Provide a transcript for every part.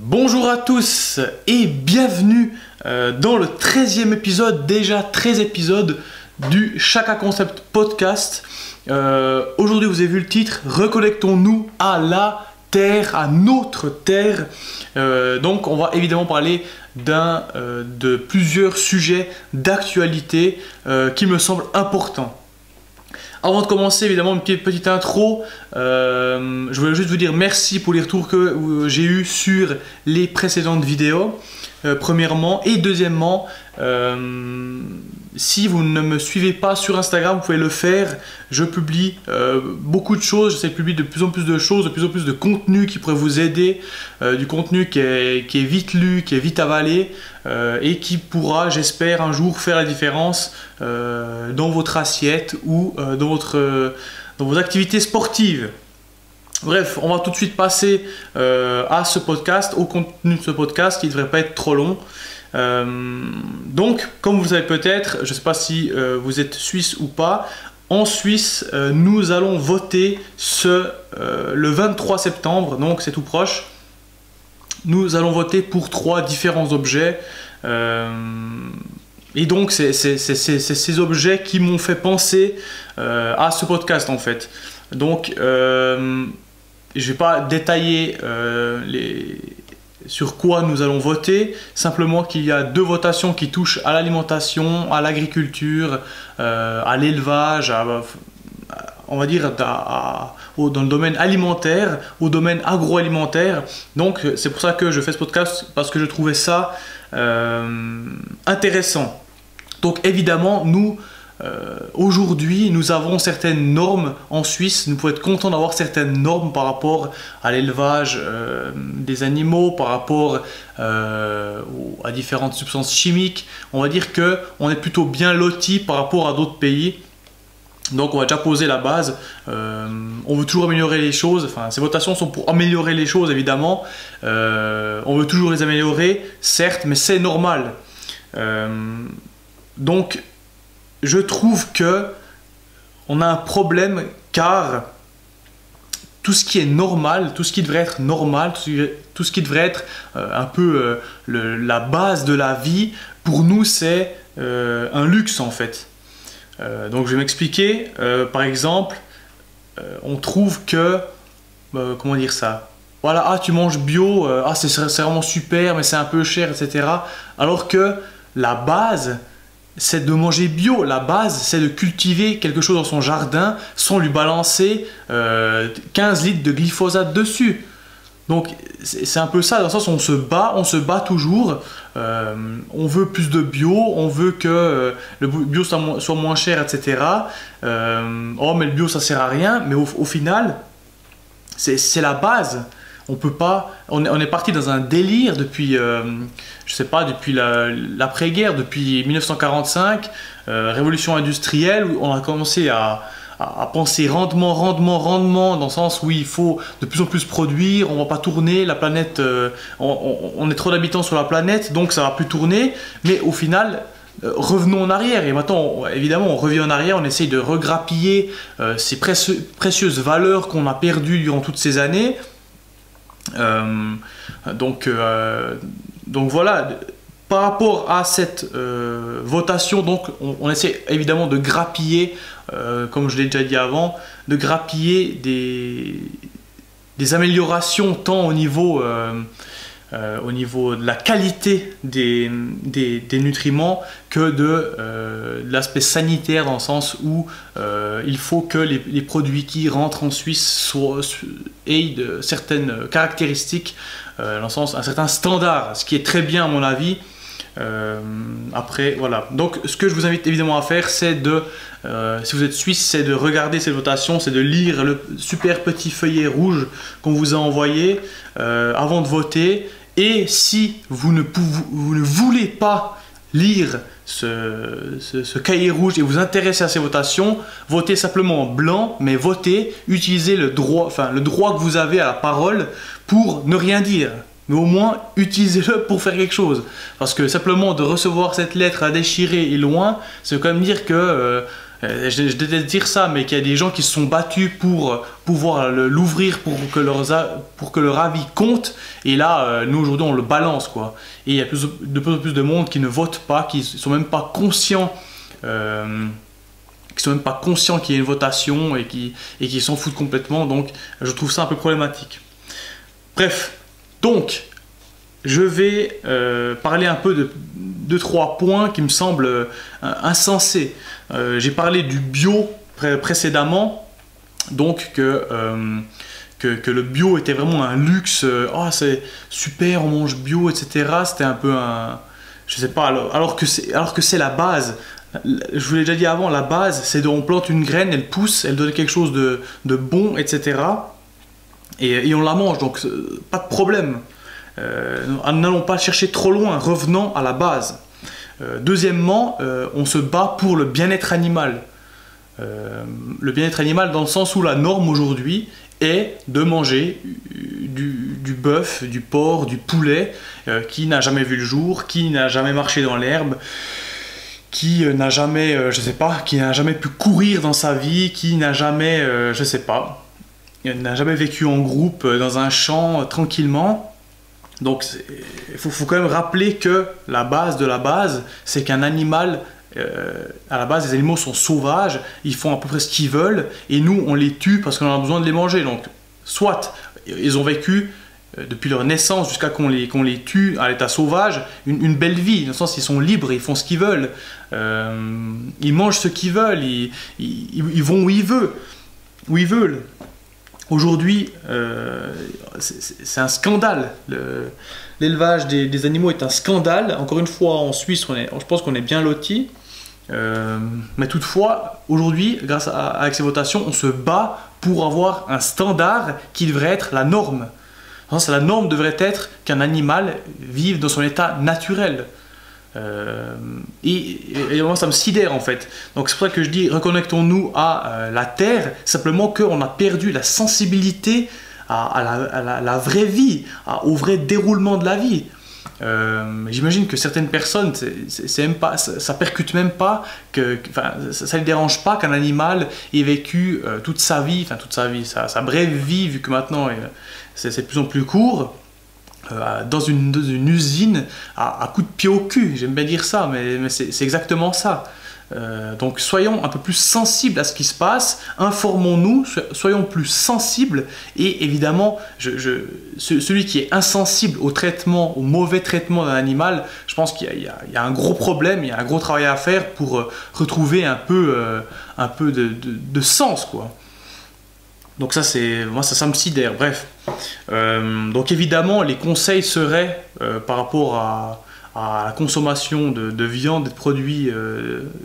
Bonjour à tous et bienvenue dans le 13e épisode, déjà 13 épisodes du Chaka Concept Podcast. Aujourd'hui vous avez vu le titre, reconnectons-nous à la Terre, à notre Terre. Donc on va évidemment parler de plusieurs sujets d'actualité qui me semblent importants. Avant de commencer, évidemment, une petite intro. Je voulais juste vous dire merci pour les retours que j'ai eus sur les précédentes vidéos, premièrement. Et deuxièmement, si vous ne me suivez pas sur Instagram, vous pouvez le faire. Je publie beaucoup de choses, j'essaie de publier de plus en plus de choses, de plus en plus de contenu qui pourrait vous aider, du contenu qui est vite lu, qui est vite avalé et qui pourra, j'espère, un jour faire la différence dans votre assiette ou dans vos activités sportives. Bref, on va tout de suite passer à ce podcast, au contenu de ce podcast qui ne devrait pas être trop long. Donc, comme vous le savez peut-être, je ne sais pas si vous êtes suisse ou pas, en Suisse, nous allons voter le 23 septembre, donc c'est tout proche. Nous allons voter pour 3 différents objets. Et donc, c'est ces objets qui m'ont fait penser à ce podcast en fait. Donc, je ne vais pas détailler sur quoi nous allons voter, simplement qu'il y a 2 votations qui touchent à l'alimentation, à l'agriculture, à l'élevage, on va dire dans le domaine alimentaire, au domaine agroalimentaire. Donc c'est pour ça que je fais ce podcast, parce que je trouvais ça intéressant. Donc évidemment, aujourd'hui, nous avons certaines normes en Suisse. Nous pouvons être contents d'avoir certaines normes par rapport à l'élevage des animaux, par rapport à différentes substances chimiques. On va dire qu'on est plutôt bien loti par rapport à d'autres pays. Donc on va déjà poser la base. On veut toujours améliorer les choses. Enfin, ces votations sont pour améliorer les choses, évidemment. On veut toujours les améliorer, certes, mais c'est normal. Donc, je trouve que on a un problème, car tout ce qui est normal, tout ce qui devrait être normal, tout ce qui devrait être un peu la base de la vie, pour nous c'est un luxe en fait. Donc je vais m'expliquer. Par exemple, on trouve que, comment dire ça, voilà, ah tu manges bio, ah c'est vraiment super mais c'est un peu cher, etc. Alors que la base, c'est de manger bio. La base, c'est de cultiver quelque chose dans son jardin sans lui balancer 15 litres de glyphosate dessus. Donc c'est un peu ça, dans le sens où on se bat toujours. On veut plus de bio, on veut que le bio soit moins cher, etc. Oh mais le bio ça sert à rien, mais au final, c'est la base. On peut pas, on est parti dans un délire depuis, je sais pas, depuis l'après-guerre, depuis 1945, révolution industrielle, où on a commencé à penser rendement, dans le sens où il faut de plus en plus produire, on va pas tourner, la planète, on est trop d'habitants sur la planète, donc ça va plus tourner, mais au final, revenons en arrière. Et maintenant, évidemment, on revient en arrière, on essaye de regrappiller ces précieuses valeurs qu'on a perdues durant toutes ces années. Donc voilà, par rapport à cette votation, donc on essaie évidemment de grappiller, comme je l'ai déjà dit avant, de grappiller des améliorations tant au niveau de la qualité des nutriments que de l'aspect sanitaire, dans le sens où il faut que les produits qui rentrent en Suisse aient de certaines caractéristiques, dans le sens un certain standard, ce qui est très bien à mon avis. Après voilà, donc ce que je vous invite évidemment à faire, c'est si vous êtes suisse, c'est de regarder ces votations, c'est de lire le super petit feuillet rouge qu'on vous a envoyé avant de voter. Et si vous ne voulez pas lire ce cahier rouge et vous intéresser à ces votations, votez simplement en blanc, mais votez, utilisez le droit que vous avez à la parole pour ne rien dire. Mais au moins, utilisez-le pour faire quelque chose. Parce que simplement de recevoir cette lettre à déchirer et loin, ça veut quand même dire que je déteste dire ça, mais qu'il y a des gens qui se sont battus pour pouvoir l'ouvrir, pour que leur avis compte, et là, nous aujourd'hui on le balance, quoi. Et il y a de plus en plus de monde qui ne vote pas, qui sont même pas conscients, qu'il y ait une votation et qui s'en foutent complètement, donc je trouve ça un peu problématique. Bref, donc je vais parler un peu de 3 points qui me semblent insensés. J'ai parlé du bio précédemment, donc que le bio était vraiment un luxe. Oh, c'est super, on mange bio, etc. C'était un peu un... Je sais pas, alors que c'est la base. Je vous l'ai déjà dit avant, la base, c'est on plante une graine, elle pousse, elle donne quelque chose de bon, etc. Et on la mange, donc pas de problème. N'allons pas chercher trop loin, revenons à la base. Deuxièmement, on se bat pour le bien-être animal. Le bien-être animal dans le sens où la norme aujourd'hui est de manger du bœuf, du porc, du poulet qui n'a jamais vu le jour, qui n'a jamais marché dans l'herbe, qui n'a jamais, je sais pas, qui n'a jamais pu courir dans sa vie, qui n'a jamais, je sais pas, n'a jamais vécu en groupe dans un champ tranquillement. Donc il faut quand même rappeler que la base de la base, c'est qu'un animal, à la base les animaux sont sauvages, ils font à peu près ce qu'ils veulent, et nous on les tue parce qu'on a besoin de les manger. Donc soit ils ont vécu depuis leur naissance jusqu'à qu'on les tue à l'état sauvage, une belle vie, dans le sens ils sont libres, ils font ce qu'ils veulent, ils mangent ce qu'ils veulent, ils vont où ils veulent. Aujourd'hui, c'est un scandale. L'élevage des animaux est un scandale. Encore une fois, en Suisse, je pense qu'on est bien lotis. Mais toutefois, aujourd'hui, avec ces votations, on se bat pour avoir un standard qui devrait être la norme. La norme devrait être qu'un animal vive dans son état naturel. Et moi ça me sidère en fait. Donc c'est pour ça que je dis reconnectons-nous à la terre, simplement qu'on a perdu la sensibilité à la vraie vie, au vrai déroulement de la vie. J'imagine que certaines personnes, ça percute même pas, ça ne les dérange pas qu'un animal ait vécu toute sa vie, sa brève vie, vu que maintenant c'est de plus en plus court. Dans une usine à coups de pied au cul, j'aime bien dire ça, mais c'est exactement ça. Donc soyons un peu plus sensibles à ce qui se passe, informons-nous, soyons plus sensibles, et évidemment, celui qui est insensible au traitement, au mauvais traitement d'un animal, je pense qu'il y a un gros problème, il y a un gros travail à faire pour retrouver un peu de sens, quoi. Donc ça, moi ça me sidère, bref. Donc évidemment, les conseils seraient, par rapport à la consommation de viande et de produits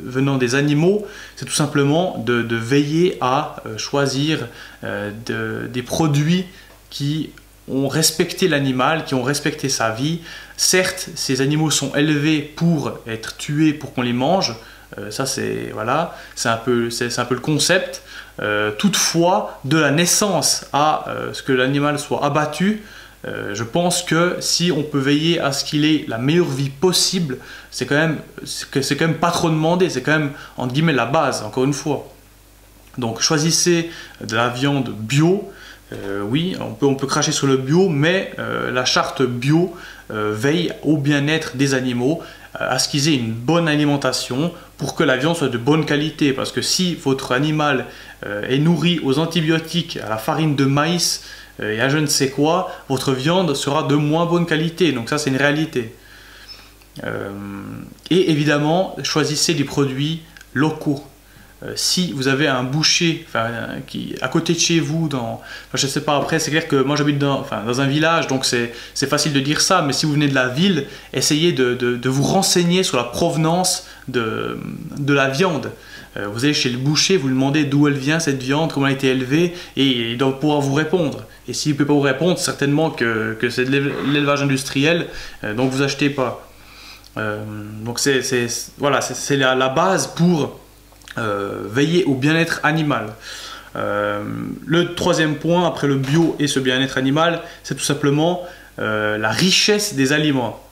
venant des animaux, c'est tout simplement de veiller à choisir des produits qui ont respecté l'animal, qui ont respecté sa vie. Certes, ces animaux sont élevés pour être tués, pour qu'on les mange. Ça c'est un peu le concept. Toutefois, de la naissance à ce que l'animal soit abattu, je pense que si on peut veiller à ce qu'il ait la meilleure vie possible, c'est quand même pas trop demandé, c'est quand même entre guillemets la base, encore une fois. Donc choisissez de la viande bio. Oui, on peut cracher sur le bio, mais la charte bio veille au bien-être des animaux, à ce qu'ils aient une bonne alimentation pour que la viande soit de bonne qualité. Parce que si votre animal est nourri aux antibiotiques, à la farine de maïs et à je ne sais quoi, votre viande sera de moins bonne qualité. Donc ça, c'est une réalité. Et évidemment, choisissez des produits locaux. Si vous avez un boucher qui à côté de chez vous, je ne sais pas, après c'est clair que moi j'habite dans un village, donc c'est facile de dire ça, mais si vous venez de la ville, essayez de vous renseigner sur la provenance de la viande. Vous allez chez le boucher, vous lui demandez d'où elle vient cette viande, comment elle a été élevée, et il doit pouvoir vous répondre. Et s'il ne peut pas vous répondre, certainement que c'est de l'élevage industriel, donc vous achetez pas. Donc c'est la base pour veiller au bien-être animal. Le troisième point, après le bio et ce bien-être animal, c'est tout simplement la richesse des aliments.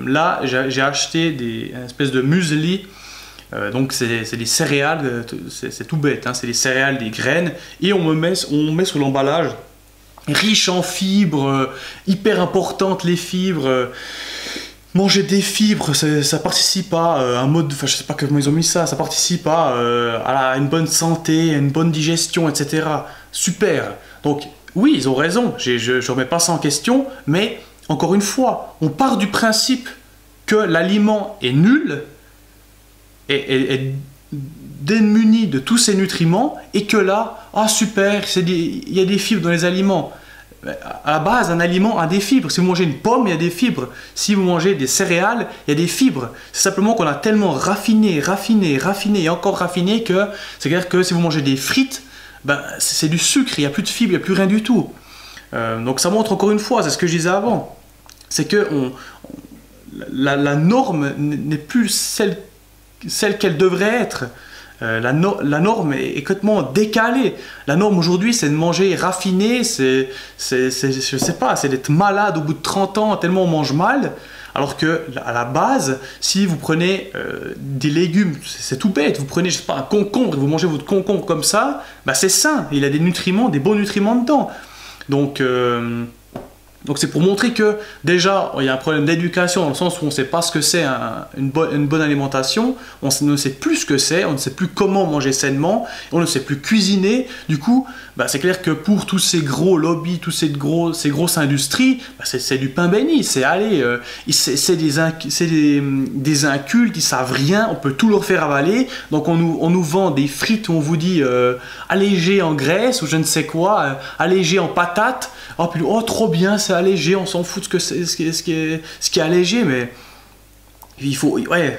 Là, j'ai acheté une espèce de muesli Donc c'est des céréales, c'est tout bête, hein, c'est des céréales, des graines, et on met sur l'emballage riche en fibres, hyper importantes les fibres. Manger des fibres, ça participe à un mode, enfin je sais pas comment ils ont mis ça, ça participe à une bonne santé, à une bonne digestion, etc. Super. Donc oui, ils ont raison, je ne remets pas ça en question, mais encore une fois, on part du principe que l'aliment est nul, est démuni de tous ses nutriments, et que là, ah super, il y a des fibres dans les aliments. À la base, un aliment a des fibres. Si vous mangez une pomme, il y a des fibres. Si vous mangez des céréales, il y a des fibres. C'est simplement qu'on a tellement raffiné et encore raffiné que c'est-à-dire que si vous mangez des frites, ben, c'est du sucre, il n'y a plus de fibres, il n'y a plus rien du tout. Donc ça montre encore une fois, c'est ce que je disais avant, c'est que la norme n'est plus celle qu'elle devrait être. La norme est complètement décalée. La norme aujourd'hui, c'est de manger raffiné, je sais pas, c'est d'être malade au bout de 30 ans tellement on mange mal. Alors que à la base, si vous prenez des légumes, c'est tout bête, vous prenez je sais pas, un concombre et vous mangez votre concombre comme ça, bah c'est sain, il a des nutriments, des bons nutriments dedans. Donc c'est pour montrer que déjà il y a un problème d'éducation dans le sens où on ne sait pas ce que c'est une bonne alimentation, on ne sait plus ce que c'est, on ne sait plus comment manger sainement, on ne sait plus cuisiner. Du coup, bah, c'est clair que pour tous ces gros lobbies, toutes ces grosses industries, bah, c'est du pain béni, c'est des incultes, ils savent rien, on peut tout leur faire avaler. Donc on nous vend des frites où on vous dit allégé en graisse ou je ne sais quoi, allégé en patates. Oh, puis, oh trop bien, c'est allégé, on s'en fout de ce qui est allégé, mais il faut, ouais,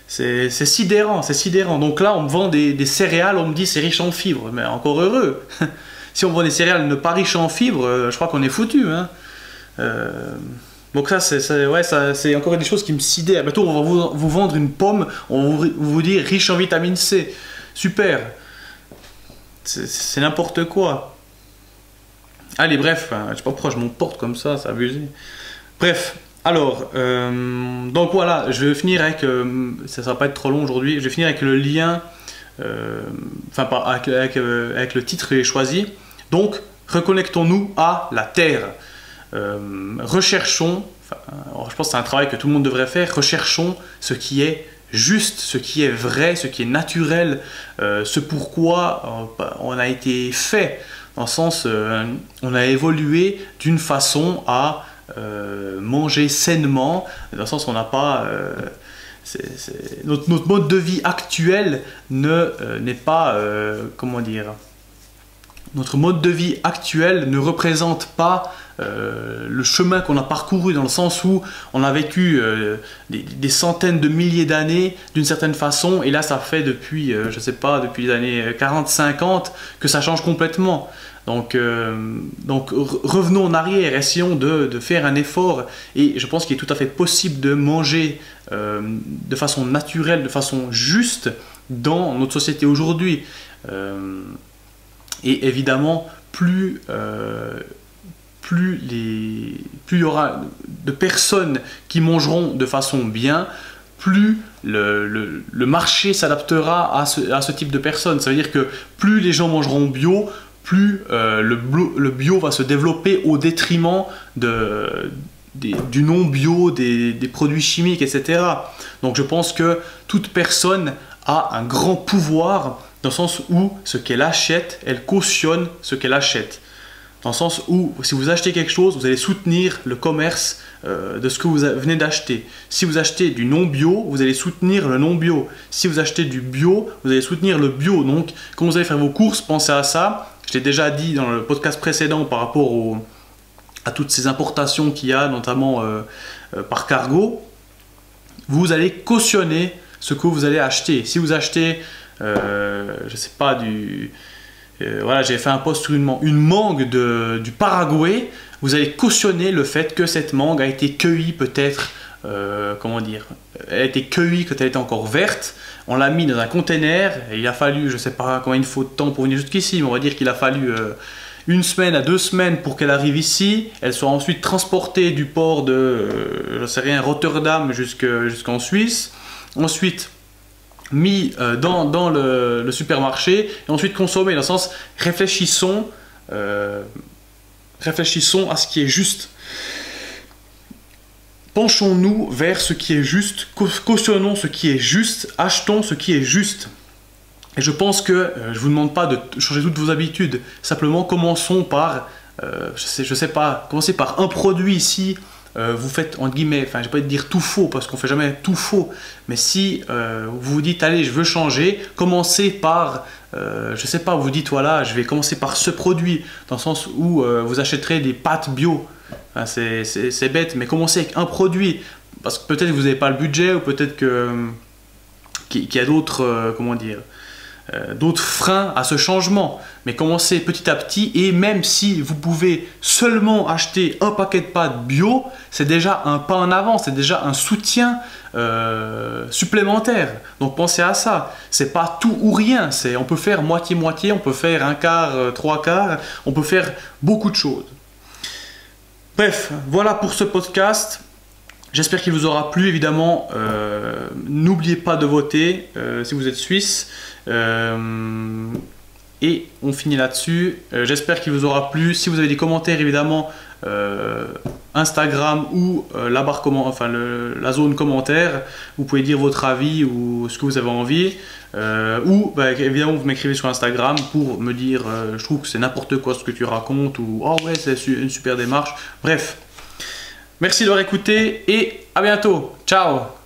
c'est sidérant, c'est sidérant. Donc là, on me vend des céréales, on me dit c'est riche en fibres, mais encore heureux. Si on me vend des céréales ne pas riches en fibres, je crois qu'on est foutu. Hein. Donc ça, c'est encore des choses qui me sidèrent. Bientôt, on va vous vendre une pomme, on va vous dire riche en vitamine C. Super. C'est n'importe quoi. Allez, bref, je sais pas pourquoi je m'emporte comme ça, c'est abusé. Bref, alors, donc voilà, je vais finir avec, ça va pas être trop long aujourd'hui, je vais finir avec le lien, avec le titre que j'ai choisi. Donc, reconnectons-nous à la Terre. Recherchons, je pense que c'est un travail que tout le monde devrait faire, recherchons ce qui est juste, ce qui est vrai, ce qui est naturel, ce pourquoi on a été fait. Dans le sens, on a évolué d'une façon à manger sainement, dans le sens où on n'a pas... notre mode de vie actuel n'est pas... comment dire? Notre mode de vie actuel ne représente pas le chemin qu'on a parcouru, dans le sens où on a vécu des centaines de milliers d'années d'une certaine façon, et là ça fait depuis, je sais pas, depuis les années 40-50 que ça change complètement. Donc revenons en arrière, essayons de faire un effort, et je pense qu'il est tout à fait possible de manger de façon naturelle, de façon juste dans notre société aujourd'hui. Et évidemment, plus il y aura de personnes qui mangeront de façon bien, plus le marché s'adaptera à ce type de personnes. Ça veut dire que plus les gens mangeront bio, plus le bio va se développer au détriment du non-bio, des produits chimiques, etc. Donc je pense que toute personne a un grand pouvoir, dans le sens où ce qu'elle achète, elle cautionne ce qu'elle achète. Dans le sens où, si vous achetez quelque chose, vous allez soutenir le commerce de ce que vous venez d'acheter. Si vous achetez du non-bio, vous allez soutenir le non-bio. Si vous achetez du bio, vous allez soutenir le bio. Donc, quand vous allez faire vos courses, pensez à ça. Je l'ai déjà dit dans le podcast précédent par rapport à toutes ces importations qu'il y a, notamment par cargo. Vous allez cautionner ce que vous allez acheter. Si vous achetez, je sais pas, voilà, j'ai fait un post sur une mangue du Paraguay, vous allez cautionner le fait que cette mangue a été cueillie peut-être, comment dire, elle a été cueillie quand elle était encore verte, on l'a mis dans un container, et il a fallu, je sais pas combien il faut de temps pour venir jusqu'ici, mais on va dire qu'il a fallu 1 semaine à 2 semaines pour qu'elle arrive ici, elle soit ensuite transportée du port de, je sais rien, Rotterdam jusqu'en Suisse. Ensuite, mis dans le supermarché et ensuite consommé. Dans le sens, réfléchissons à ce qui est juste. Penchons-nous vers ce qui est juste, cautionnons ce qui est juste, achetons ce qui est juste. Et je pense que je ne vous demande pas de changer toutes vos habitudes, simplement commençons par, je sais pas, commencez par un produit ici. Vous faites, entre guillemets, enfin je vais pas dire tout faux parce qu'on fait jamais tout faux, mais si vous vous dites allez je veux changer, commencez par, je sais pas, vous dites voilà je vais commencer par ce produit, dans le sens où vous achèterez des pâtes bio, enfin, c'est bête, mais commencez avec un produit, parce que peut-être que vous n'avez pas le budget, ou peut-être qu'il y a d'autres, comment dire, d'autres freins à ce changement, mais commencez petit à petit. Et même si vous pouvez seulement acheter un paquet de pâtes bio, c'est déjà un pas en avant, c'est déjà un soutien supplémentaire. Donc pensez à ça, c'est pas tout ou rien, on peut faire moitié-moitié, on peut faire un quart, trois quarts, on peut faire beaucoup de choses. Bref, voilà pour ce podcast. J'espère qu'il vous aura plu, évidemment. N'oubliez pas de voter si vous êtes suisse. Et on finit là-dessus. J'espère qu'il vous aura plu. Si vous avez des commentaires, évidemment, Instagram ou la barre enfin la zone commentaires, vous pouvez dire votre avis ou ce que vous avez envie. Ou bah, évidemment, vous m'écrivez sur Instagram pour me dire je trouve que c'est n'importe quoi ce que tu racontes, ou oh ouais, c'est une super démarche. Bref. Merci de l'avoir écouté et à bientôt. Ciao!